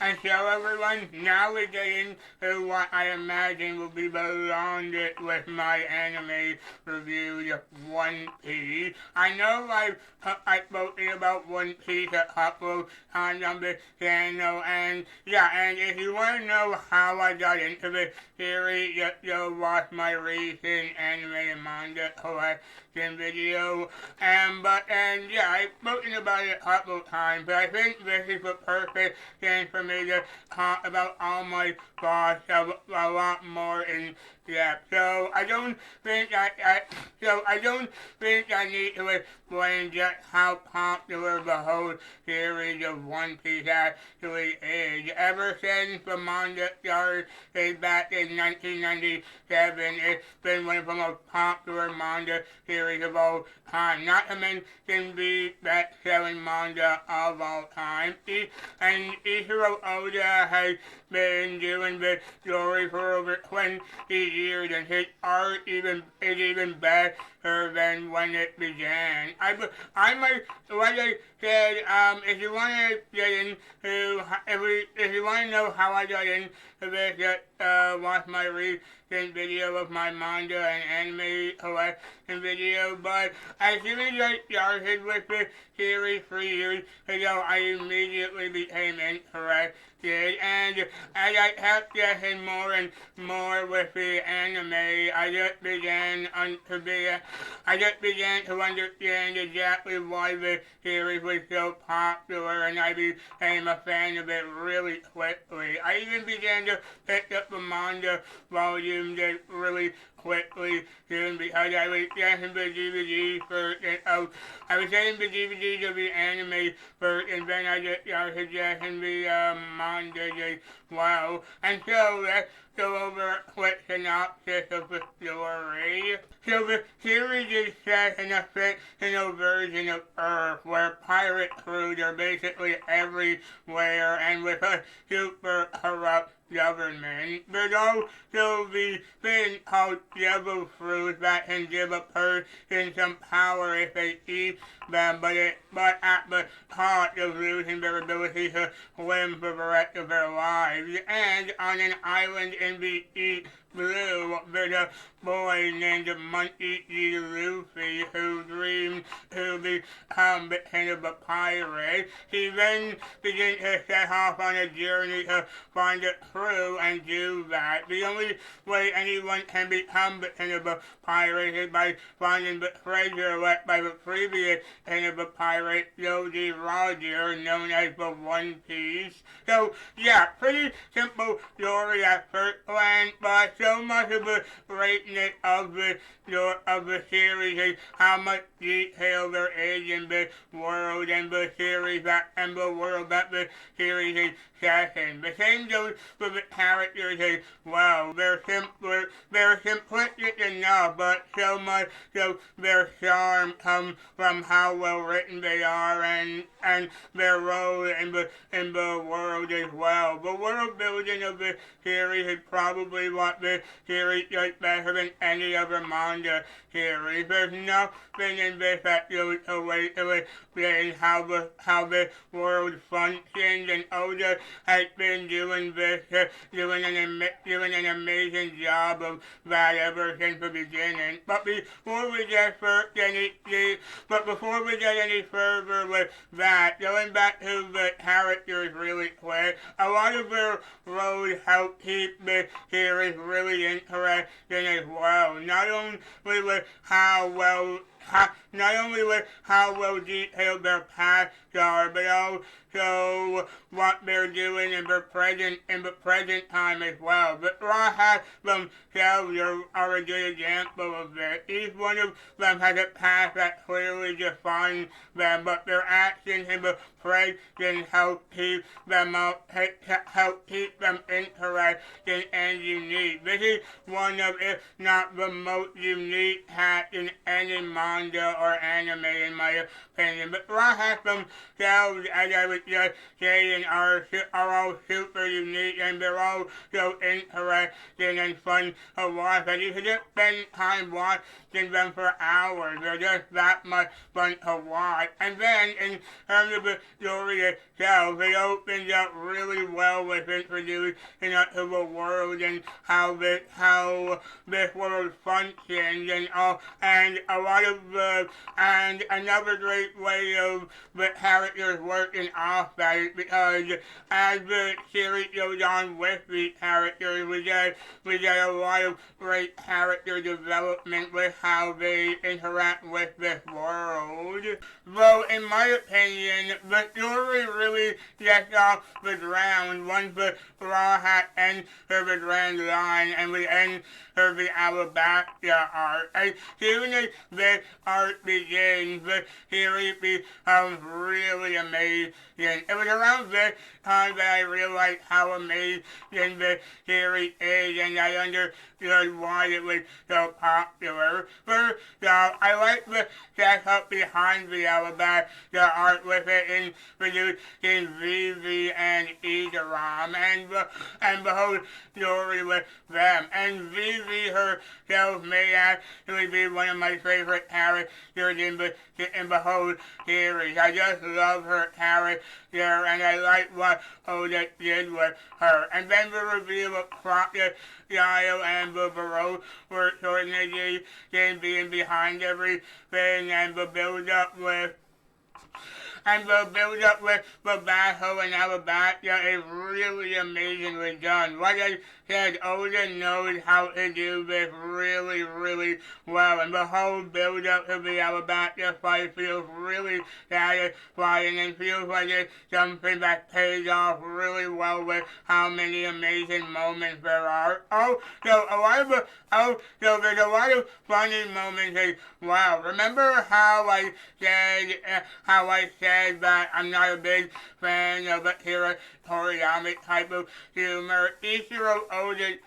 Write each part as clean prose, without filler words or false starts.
And so everyone, now we get into what I imagine will be the longest with my anime reviews of One Piece. I know I've spoken about One Piece a couple times on this channel, and yeah, and if you want to know how I got into the series, just go watch my recent anime and manga collection video. And yeah, I've spoken about it a couple times, but I think this is the perfect chance for me to talk about all my thoughts a lot more in depth. So I don't think I need to explain just how popular the whole series of One Piece actually is. Ever since the manga started back in 1997, it's been one of the most popular manga series of all time. Not to mention the best-selling manga of all time. And Ishiro Oda has been doing this story for over 20 years, and his art is even better than when it began. Like I said, if you want to get into, if you want to know how I got into this, just watch my recent video of my manga and anime collection video. But as soon as I started with this series 3 years ago, I immediately became interested. And as I kept getting more and more with the anime, I just began to understand exactly why the series was so popular, and I became a fan of it really quickly. I even began to pick up the manga volumes really quickly soon because I was getting the DVDs first, and I was getting the DVDs of the anime first, and then I just started getting the manga as well. And so let's go over a quick synopsis of the story. So the series is set in a fictional version of Earth where pirate crews are basically everywhere and with a super corrupt government. There's also the thing called devil fruit that can give a person some power if they eat them, but at the cost of losing their ability to swim for the rest of their lives. And on an island in the East Blue, there's a boy named Monkey D. Luffy who dreams to become the king of the pirates. He then begins to set off on a journey to find a crew and do that. The only way anyone can become the king of the pirates is by finding the treasure left by the previous king of the pirates, Goldie Roger, known as the One Piece. So yeah, pretty simple story at first glance, but so much of the greatness of the series is how much detail there is in the world and the world that the series is set in. The same goes for the characters as well. They're simplistic enough, but so much of their charm comes from how well written they are and their role in the world as well. The world building of the series is probably what the series does better than any other manga series. There's nothing in this that goes away to explain how the world functions, and Oda has been doing an amazing job of that ever since the beginning. But before we get any further with that, going back to the characters really quick, a lot of their roles help keep the series really interesting as well. Not only with how well detailed their pasts are, but also what they're doing in the present time as well. The Straw Hats themselves are a good example of this. Each one of them has a past that clearly defines them, but their actions in the present help keep them interesting and unique. This is one of, if not the most unique hats in any manga manga or anime in my opinion. But Raw has themselves, as I was just saying, are all super unique and they're all so interesting and fun to watch. And you can just spend time watching them for hours. They're just that much fun to watch. And then in terms of the story itself, it opens up really well with introducing us to the world and how this world functions and all, and a lot of and another great way of the characters working off that is because as the series goes on with the characters, we get a lot of great character development with how they interact with this world. Though, in my opinion, the story really gets off the ground once the Raw Hat enter the Grand Line and we enter the Alabasta arc. As soon as this arc begins, the series becomes really amazing. It was around this time that I realized how amazing the series is, and I understood why it was so popular. First off, I like the setup behind the Alabasta arc with it introducing Vivi and Ideram and the whole story with them. And Vivi herself may actually be one of my favorite characters in the whole series. I just love her character and I like what Oda did with her. And then the reveal of Crocodile and the Baroque were certainly being behind everything and the build-up with the battle and Alabasta is really amazingly done. Like I said, Oda knows how to do this really, really well, and the whole build-up to the Alabasta fight feels really satisfying and feels like it's something that pays off really well with how many amazing moments there are. There's a lot of funny moments as well. Remember how I said that I'm not a big fan of Akira Toriyama type of humor. Ichiro Oda's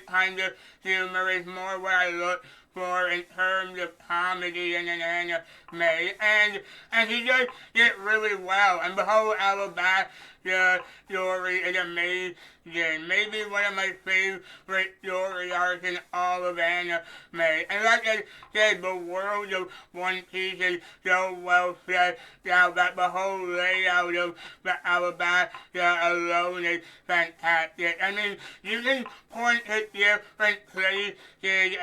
kind of humor is more what I look for in terms of comedy in an anime, and he does it really well, and the whole Alabasta story is amazing. Maybe one of my favorite story arcs in all of anime. And like I said, the world of One Piece is so well set out that the whole layout of the Alabasta alone is fantastic. I mean, you can point at different places in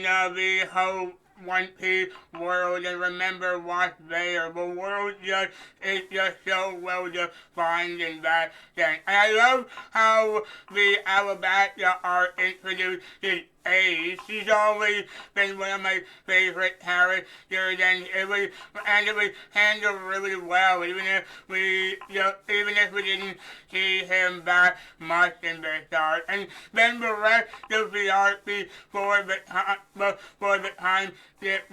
the whole One Piece world and remember what's there. The world is just so well defined in that sense. And I love how the Alabasta are introduced Ace. She's always been one of my favorite characters, and it was handled really well, even if we didn't see him that much in this arc. And then the rest of the arc before the time it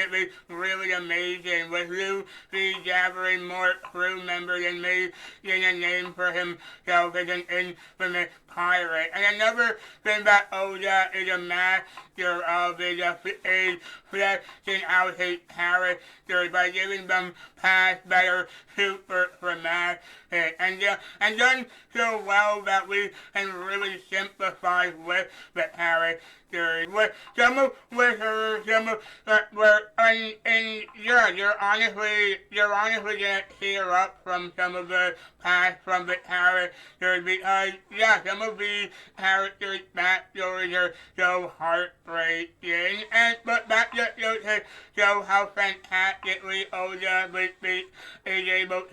was really amazing, with Luffy gathering more crew members and making a name for himself as an infamous pirate. And another thing that Oda is a master of is fleshing out his characters by giving them paths that are super dramatic and done so well that we can really sympathize with the characters. You're honestly gonna tear up from some of the past from the characters because some of these characters' backstories are so heartbreaking, but that just goes to show how fantastically Oda is able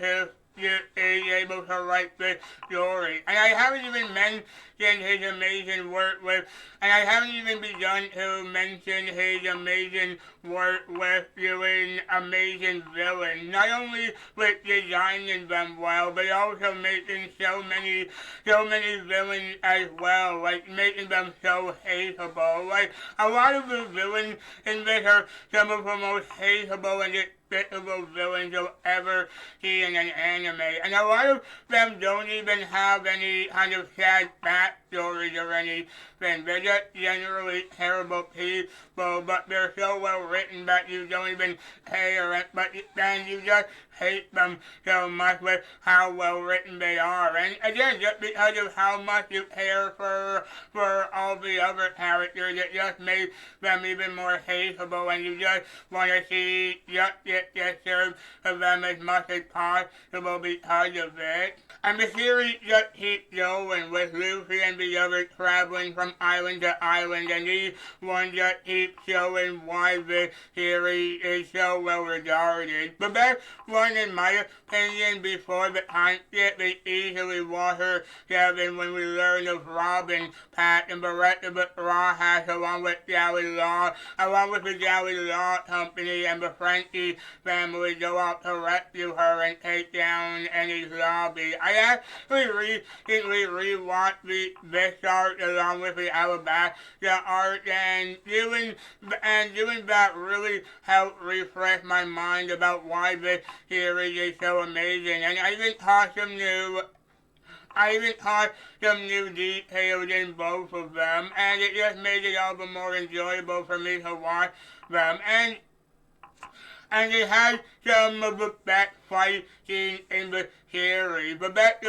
to write this story. And I haven't even mentioned his amazing work with, and I haven't even begun to mention his amazing work with doing amazing villains. Not only with designing them well, but also making so many villains as well, like making them so hateable. Like, a lot of the villains in this are some of the most hateable and despicable villains you'll ever see in an anime, and a lot of them don't even have any kind of sad backstories or anything. happen. They're just generally terrible people, but they're so well written that you don't even care it, but then you just hate them so much with how well written they are. And again, just because of how much you care for all the other characters, it just makes them even more hateable, and you just want to see justice get served of them as much as possible because of it. And the series just keeps going with Luffy and the others traveling from island to island, and these ones just keep showing why the series is so well regarded. The best one, in my opinion, before the time skip is easily Water 7, when we learn of Robin, Pat, and the rest of the Raw Hash, along with the Jolly Law Company and the Frankie family go out to rescue her and take down Enies Lobby. I actually recently rewatched this arc along with the Alabasta arc, and doing that really helped refresh my mind about why this series is so amazing. And I even caught some new details in both of them, and it just made it all the more enjoyable for me to watch them. And it has some of the best fight scenes in the series. The best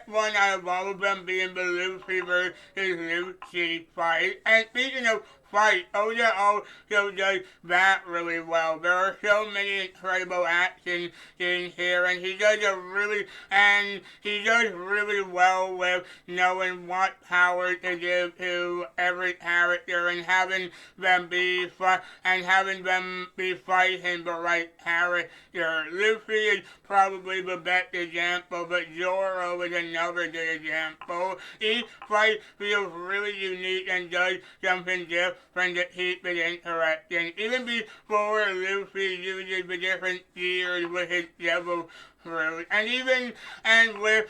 one out of all of them being the Luffy versus Lucy fight. And speaking of fight, Oda also does that really well. There are so many incredible action scenes here, and he does really well with knowing what power to give to every character and having them be fighting the right character. Luffy is probably the best example, but Zoro is another good example. Each fight feels really unique and does something different to keep it interesting. Even before Luffy uses the different gears with his devil fruit, and with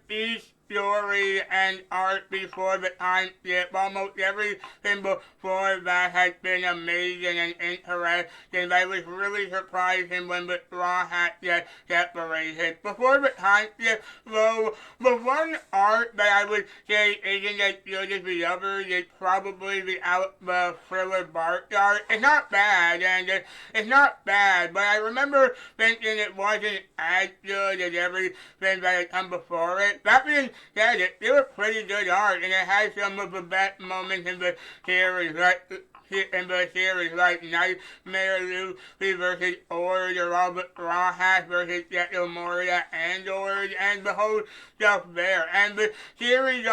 each story and art before the time skip, almost everything before that has been amazing and interesting. I was really surprised when the Straw Hats get separated. Before the time skip, though, the one art that I would say isn't as good as the others is probably the Thriller Bark art. It's not bad, but I remember thinking it wasn't as good as everything that had come before it. That being said, it was pretty good art, and it has some of the best moments in the series, like Nightmare Luffy versus Ord, or Robert Rawhash versus Geto Moria and Ord, and the whole stuff there. And the series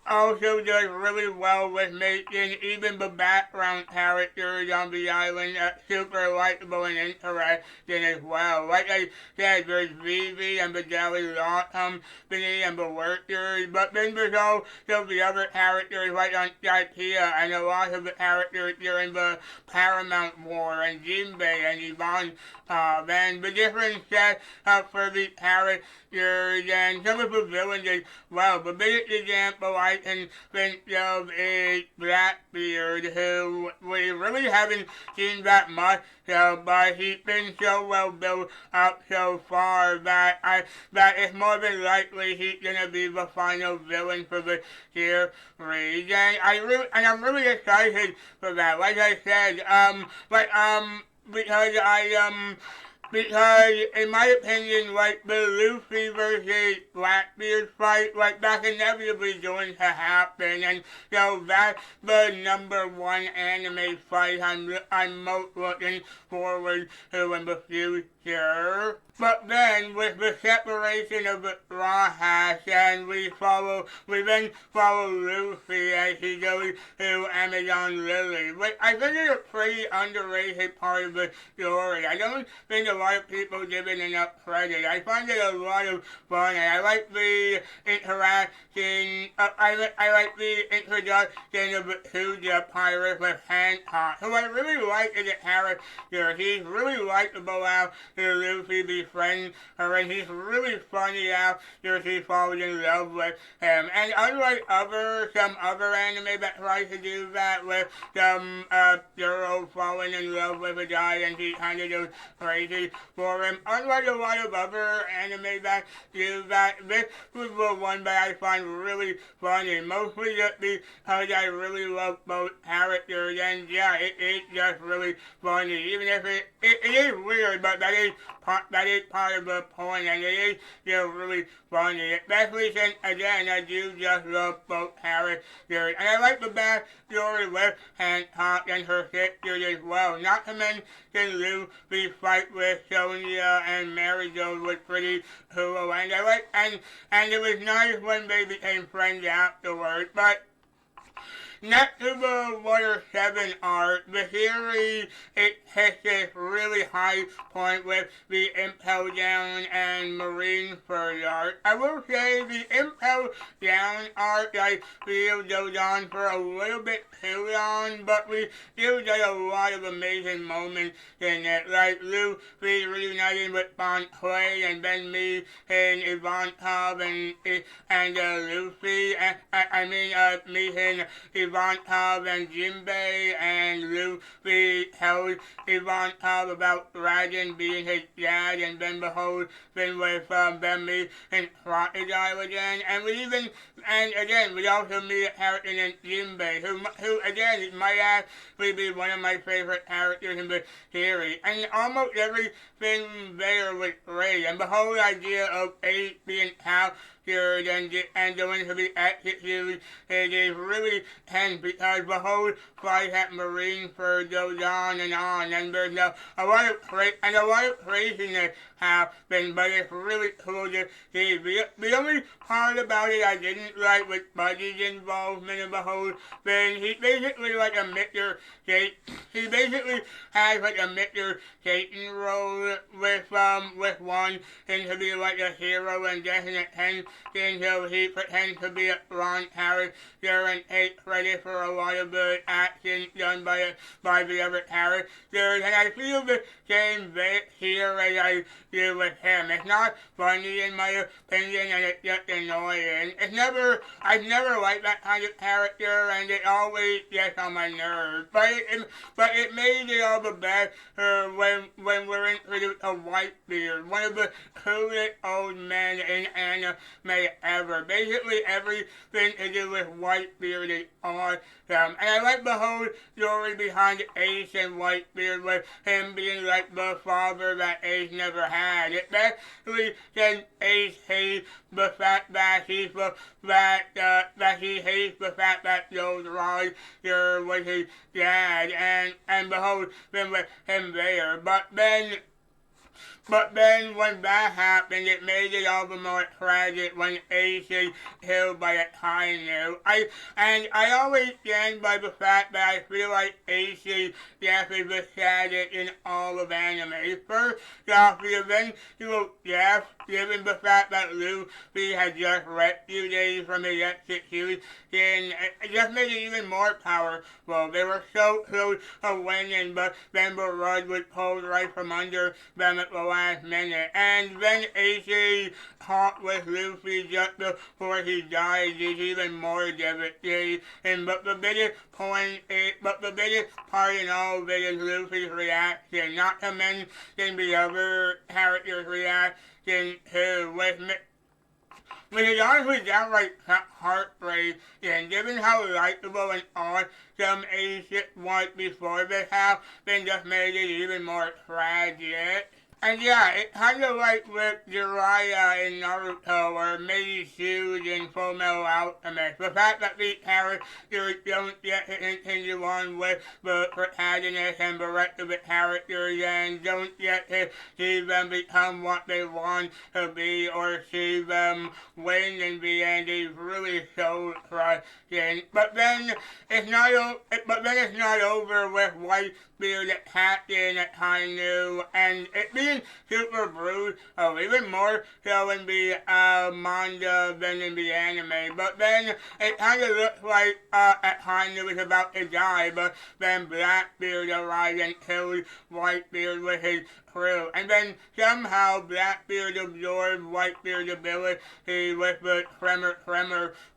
also does really well with making even the background characters on the island super likable and interesting as well. Like I said, there's Vivi and the Jolly Law Company and the Workers, but then there's also the other characters like on Skypiea and a lot of the characters during the Paramount War, and Jinbei and Yvonne, and the different sets for the characters and some of the villains as well. The biggest example I can think of is Blackbeard, who we really haven't seen that much, but he's been so well built up so far that it's more than likely he's gonna be the final villain for the series, and I'm really excited for that. Like I said, because in my opinion, like the Luffy versus Blackbeard fight, like that's inevitably going to happen, and so that's the number one anime fight I'm most looking forward to in the future. But then, with the separation of the Straw Hats, and we then follow Luffy as he goes to Amazon Lily, which I think is a pretty underrated part of the story. I don't think a lot of people give it enough credit. I find it a lot of fun, and I like the interaction. I like the introduction of the Tuja pirate with Hancock, who I really like as a character. He's really likable after Luffy befriends her, and he's really funny after she falls in love with him. And unlike some other anime that tries to do that with some girl falling in love with a guy and she kind of goes crazy ready for him. Unlike a lot of other anime that do that, this was the one that I find really funny, mostly just because I really love both characters, and yeah, it is just really funny, even if it is weird, but that is part of the point, and it is just really funny, especially since, again, I do just love both characters, and I like the backstory with Hancock and her sisters as well, not to mention Luffy's fight with Sonya and Mary Jo was pretty cool, and I like, and it was nice when they became friends afterwards, but next to the Water 7 arc, the series, it hits this really high point with the Impel Down and Marineford arc. I will say the Impel Down arc, I feel, goes on for a little bit too long, but we still get a lot of amazing moments in it, like Luffy reuniting with Bon Clay and Ben Me and Ivankov and Luffy, meeting Ivankov and Jinbei, and Luffy tells Ivankov about Dragon being his dad, and then behold, been with Ben Me and Crocodile again, and we also meet a character named Jinbei, who again might actually be one of my favorite characters in the series, and almost everything there was great, and the whole idea of Ace being captured and going to be executed, it is really tense because the whole fight at Marineford goes on, and there's a lot of craziness happen, but it's really cool to see. The only part about it I didn't like was Buddy's involvement in the whole thing. He basically has like a Mr. Satan role with one thing to be like a hero and definite thing, so he pretends to be a wrong character and takes credit for a lot of the action done by the other characters, and I feel the same here as I do with him. It's not funny in my opinion, and it's just annoying. I've never liked that kind of character, and it always gets on my nerves. But it made it all the better when we're introduced to Whitebeard, one of the coolest old men in anime ever. Basically everything to do with Whitebeard is awesome. And I like the whole story behind Ace and Whitebeard, with him being like the father that Ace never had. Especially since Ace hates the fact that he hates the fact that Joe's Roger was his dad, and the whole thing with him there. But then when that happened, it made it all the more tragic when Ace is killed by a Kainu. I always stand by the fact that I feel like Ace is definitely the saddest in all of anime. First off, the eventual death, given the fact that Luffy had just rescued Ace from his execution, it just made it even more powerful. They were so close to winning, but then the rug was pulled right from under them at the last minute. And then Ace talked with Luffy just before he died is even more devastating. But the biggest part in all of it is Luffy's reaction, not to mention the other characters' reaction too, which is honestly downright heartbreaking, given how likable and awesome Ace was before this happened, just made it even more tragic. And yeah, it's kind of like with Jiraiya in Naruto or Mei Shield in Fullmetal Alchemist. The fact that these characters don't get to continue on with the protagonist and the rest of the characters, and don't get to see them become what they want to be or see them win in the end is really so frustrating. But then it's not over with Whitebeard attacking at Kainu, and it being super brutal, even more so in the manga than in the anime. But then it kind of looks like at Kainu is about to die, but then Blackbeard arrives and kills Whitebeard with his crew. And then somehow Blackbeard absorbed Whitebeard's ability with the Tremor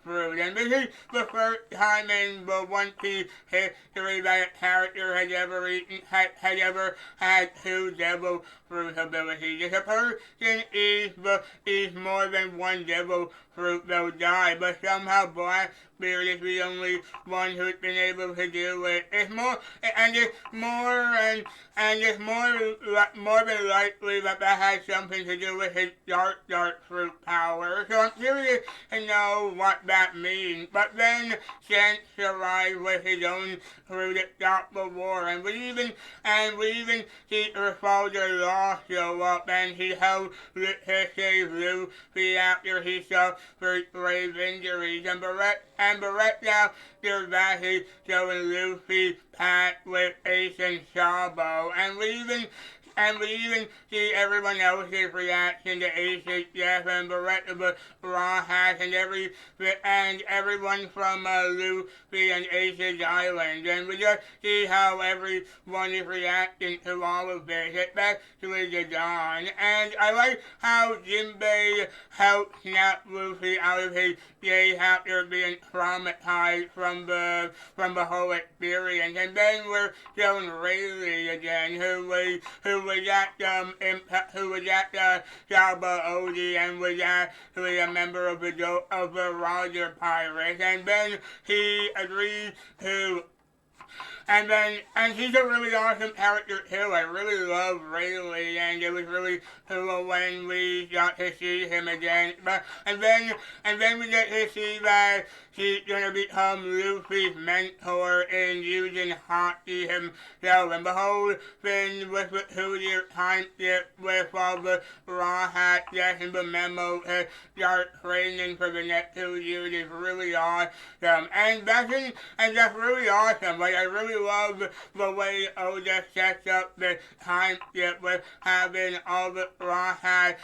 fruit. And this is the first time in the One Piece history that a character has ever had two devil fruit. fruit abilities. If a person eats more than one devil fruit, they'll die, but somehow Blackbeard is the only one who's been able to do it. It's more, and it's more, and it's more than likely that has something to do with his dark fruit power. So I'm curious to know what that means. But then Shanks arrived with his own fruit to stop the war, and we even see Trafalgar Law show up, and he helped to save Luffy after he suffered grave injuries, and Barrett now Gervasi showing Luffy packed with Ace and Sabo, and we even see everyone else's reaction to Ace's death and Barrett of the Raw Hat and everyone from Luffy and Ace's Island. And we just see how everyone is reacting to all of this, especially the Dawn. And I like how Jinbei helped snap Luffy out of his days after being traumatized from the whole experience. And then we're shown Rayleigh again, who was at Saba Odi and was actually a member of the Roger Pirates, and then he agreed to. And he's a really awesome character too. I really love Rayleigh, and it was really cool when we got to see him again. And then we get to see that he's gonna become Luffy's mentor in using Haki himself. And the whole thing with the 2-year time skip with all the Raw Hat getting the memo to start training for the next 2 years is really awesome. And that's really awesome. Like, I really love the way Oda sets up the time skip with having all the Raw Hat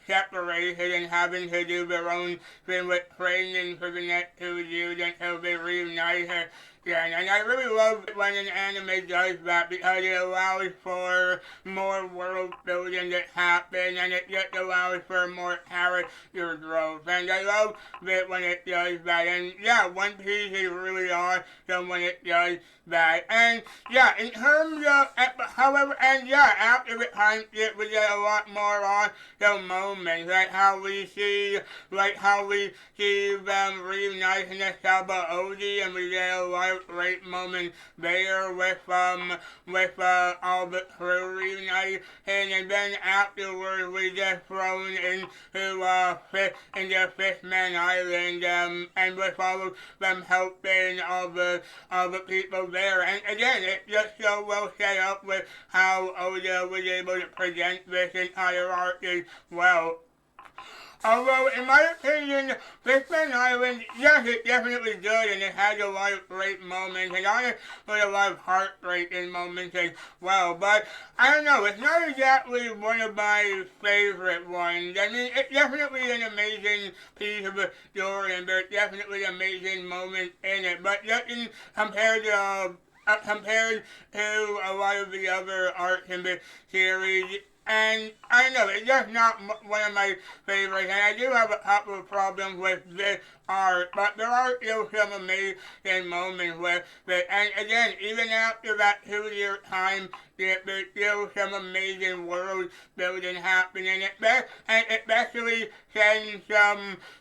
separated and having to do their own thing with training for the next 2 years until they reunite her. Yeah, and I really love when an anime does that because it allows for more world building to happen, and it just allows for more character growth. And I love it when it does that. And yeah, One Piece is really awesome when it does that. And yeah, in terms of, however, and yeah, after the time skip, we get a lot more awesome moments, like how we see them reuniting the Saba Odi, and we get a lot of great moments there with all the crew reuniting, and then afterwards we get thrown into Fishman Island, and with all of them helping all the people there. And again, it's just so well set up with how Oda was able to present this entire arc as well. Although, in my opinion, Fishman Island, yes, it's definitely good, and it has a lot of great moments, and honestly, a lot of heartbreaking moments as well, but, I don't know, it's not exactly one of my favorite ones. I mean, it's definitely an amazing piece of a story, and there's definitely amazing moments in it, but just compared to a lot of the other arcs in the series, and I don't know, it's just not one of my favorites, and I do have a couple of problems with this art, but there are still some amazing moments with it. And again, even after that 2-year time, there's still some amazing world building happening, and especially saying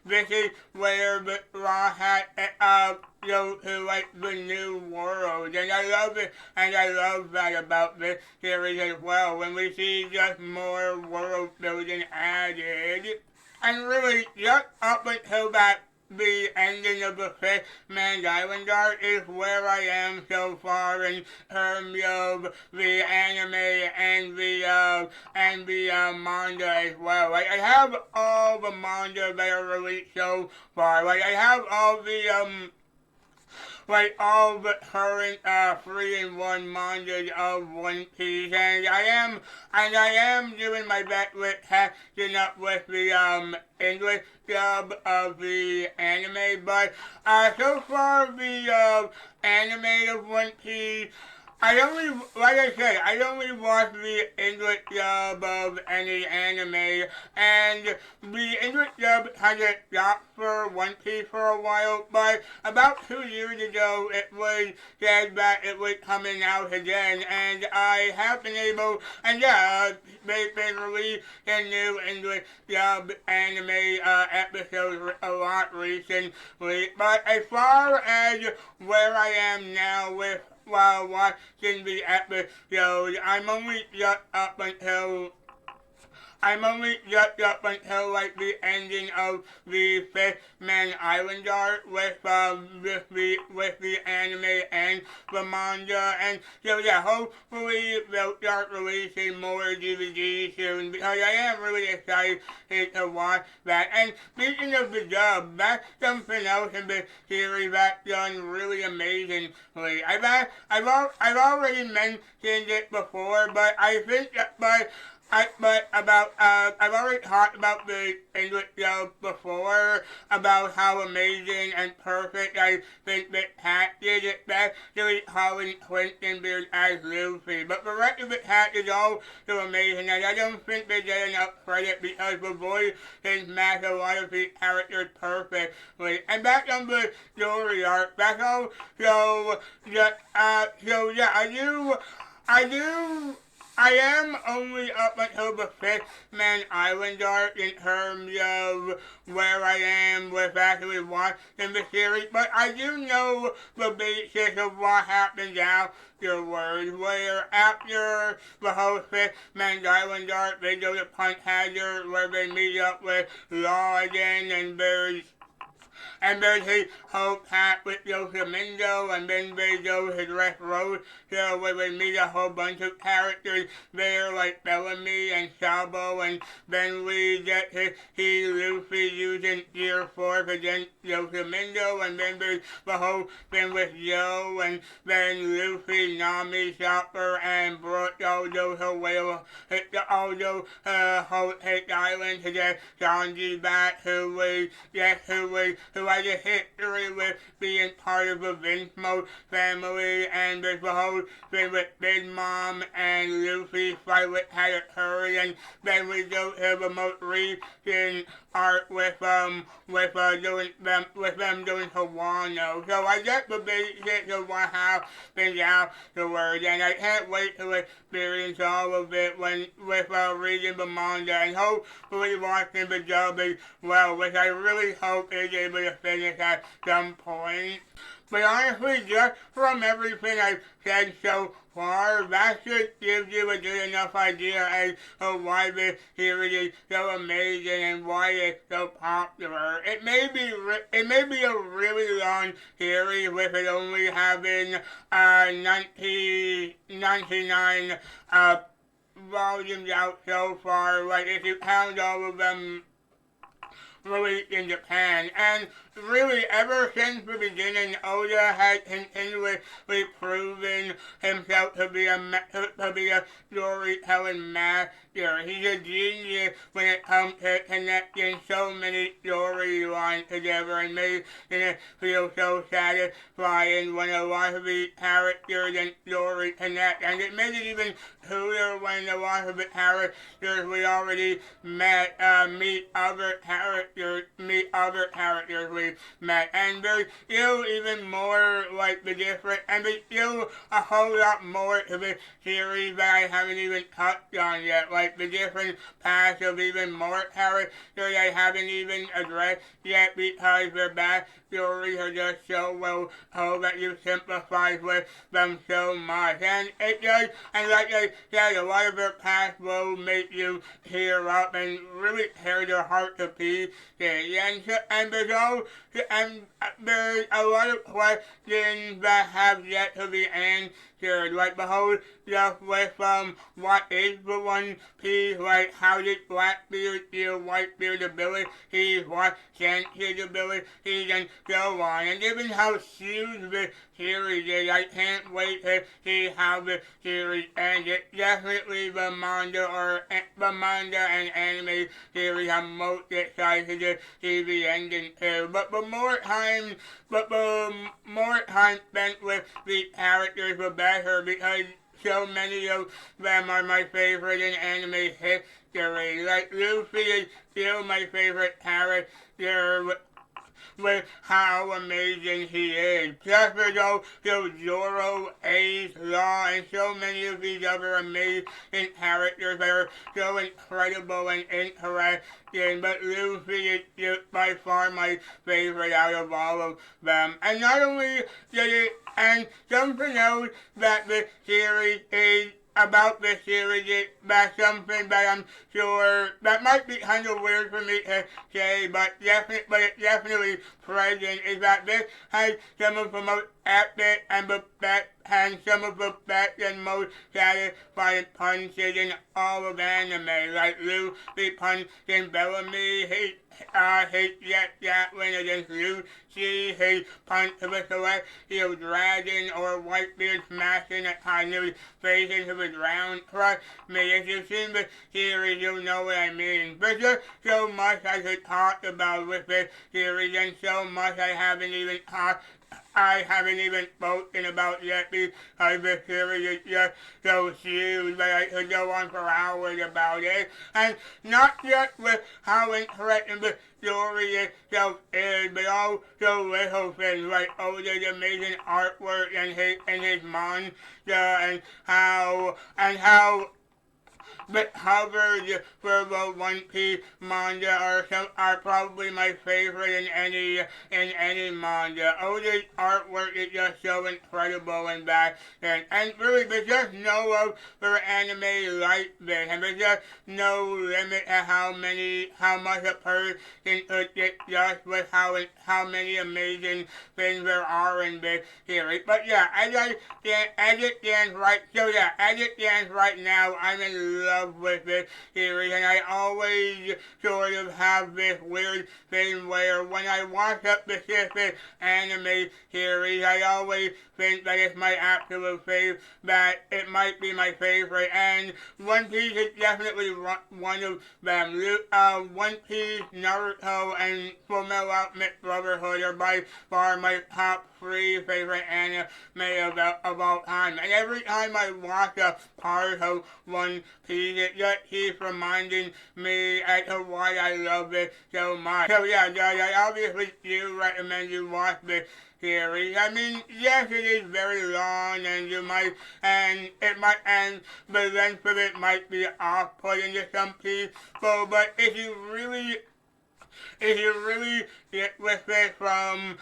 this is where the Raw Hat go to like the new world, and I love it, and I love that about this series as well, when we see just more world building added, and really just up until the ending of the Fishman Island arc is where I am so far in terms of the anime and the manga as well. Like, I have all the manga that are released so far. Like, I have all the current 3-in-1 mangas of One Piece, and I am doing my best with catching up with the English dub of the anime, but so far the anime of One Piece, like I said, I only watch the English dub of any anime, and the English dub had a stop for One Piece for a while, but about 2 years ago it was said that it was coming out again, and I have been able, and yeah, they released a new English dub anime episodes a lot recently, but as far as where I am now with while watching the episode, I'm only just up until like the ending of the Fifth Man Island arc with the anime and the manga, and so yeah, hopefully they'll start releasing more DVDs soon because I am really excited to watch that. And speaking of the dub, that's something else in the series that's done really amazingly. I've already mentioned it before, but I think that I've already talked about the English dub before, about how amazing and perfect I think the cast is, especially Colin Quintenberg as Luffy. But the rest of the cast is also amazing, and I don't think they get enough credit because the voice has matched a lot of these characters perfectly. And back on the story arc, that's all. I am only up until the Fifth Man Island arc in terms of where I am with actually watching the series, but I do know the basics of what happens afterwards, where after the whole Fifth Man Island arc, they go to Punch Hazard, where they meet up with Law again, and there's his whole pack with Yosemindo, and then they go to Dressrosa, where we meet a whole bunch of characters there, like Bellamy and Sabo, and then we get to see Luffy using Gear Force against Yosemindo, and then there's the whole thing with Joe, and then Luffy, Nami, Chopper, and Brook all go to whole Hate Island to get Sanji back, who has a history with being part of the Vinsmoke family, and there's the whole thing with Big Mom and Luffy fight with Katakuri, and then we go to the most recent arc with them doing Hawano. So I get the basics of what happens afterwards, and I can't wait to experience all of it with reading the manga, and hopefully watching the dub as well, which I really hope is able to finish at some point. But honestly, just from everything I've said so far, that should give you a good enough idea as to why this series is so amazing and why it's so popular. It may be a really long series with it only having 99 volumes out so far. Like if you count all of them released in Japan, and really ever since the beginning, Oda has continuously proven himself to be a storytelling master. He's a genius when it comes to connecting so many storylines together and making it feel so satisfying when a lot of the characters and stories connect. And it made it even cooler when a lot of the characters we already met meet other characters we met, and there's still even more like the different, and there's still a whole lot more to the series that I haven't even touched on yet, like the different paths of even more characters I haven't even addressed yet because their backstories are just so well told that you sympathize with them so much, and it does, and like I said, a lot of their past will make you tear up and really tear your heart to pieces, and there's a lot of questions that have yet to be answered, like the whole stuff with what is the One Piece, like how did Blackbeard steal Whitebeard's abilities, what Shanks's abilities, and so on. And given how huge the series is, I can't wait to see how the series ends. It's definitely the manga and anime series I'm most excited to see the ending to. But the more time spent with the characters, the better better because so many of them are my favorite in anime history. Like Luffy is still my favorite character with how amazing he is. Just as though Zoro, Ace, Law, and so many of these other amazing characters that are so incredible and interesting, but Luffy is just by far my favorite out of all of them. And not only did it, and something else that the series is about this series is that's something that I'm sure that might be kind of weird for me to say, but it's definitely present, is that this has some of the most epic and the best and some of the best and most satisfying punches in all of anime, like Luffy punching Bellamy, his Jet against Lucy, his punch to the Celestial Dragon, or Whitebeard smashing a Kanu's face into the ground. Trust me, if you've seen the series, you'll know what I mean. There's just so much I could talk about with this series, and so much I haven't even spoken about yet because the series is just so huge that I could go on for hours about it. And not just with how interesting the story itself is, but also little things like Oda's amazing artwork and his manga and how the covers for the One Piece manga are probably my favorite in any manga. Oda's artwork is just so incredible and bad, and really there's just no other anime like this, and there's just no limit to how much a person could get just with how many amazing things there are in this series. But yeah, as it stands right now, I'm in love with this series, and I always sort of have this weird thing where when I watch a specific anime series, I always think that it's my absolute favorite, that it might be my favorite, and One Piece is definitely one of them. One Piece, Naruto, and Fullmetal Alchemist Brotherhood are by far my top 3 favorite anime of all time, and every time I watch a part of One Piece, it just keeps reminding me as to why I love it so much. So yeah, guys, I obviously do recommend you watch this series. I mean, yes, it is very long, and the length of it might be off-putting to some people, but if you really get with it from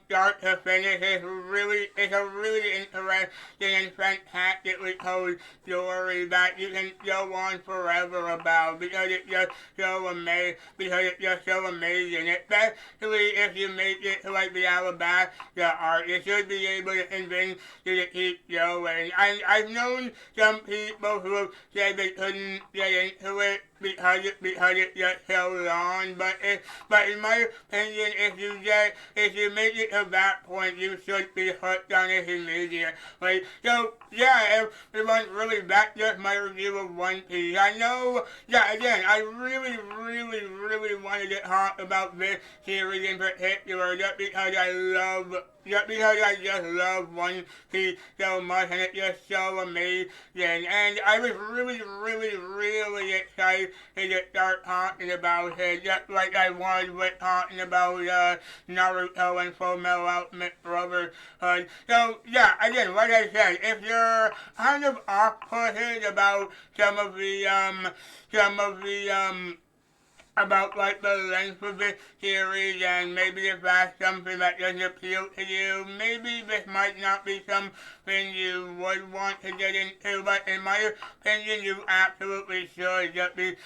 start to finish, it's a really interesting and fantastically told story that you can go on forever about because it's just so amazing. Especially if you make it to like the Alabasta arc, you should be able to convince you to keep going. I've known some people who have said they couldn't get into it because it's just so long, but in my opinion, if you make it to that point, you should be hooked on it immediately. So yeah, everyone, really, that's just my review of One Piece. I know, yeah, again, I really wanted to talk about this series in particular just because I just love One Piece so much, and it's just so amazing. And I was really excited to start talking about it, just like I was with talking about Naruto and Fullmetal Alchemist Brotherhood. So yeah, again, like I said, if you're kind of off-putted about some of the about like the length of this series, and maybe if that's something that doesn't appeal to you, maybe this might not be something you would want to get into, but in my opinion, you absolutely should, just because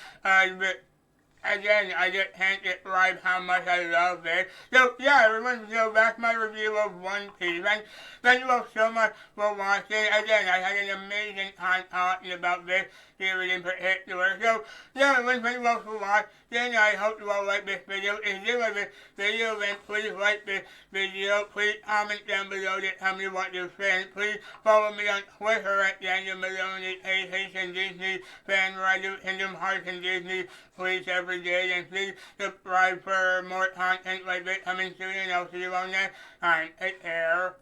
again, I just can't describe how much I love this. So yeah, everyone, so that's my review of One Piece. And thank you all so much for watching. Again, I had an amazing time talking about this series in particular. So yeah, everyone, thank you all for watching. I hope you all like this video. If you like this video, then please like this video. Please comment down below to tell me what you think. Please follow me on Twitter at Daniel Maloney, Haitian Disney fan, where I do Kingdom Hearts and Disney please every day, and please subscribe for more content like this coming soon, and I'll see you on next time. Take care.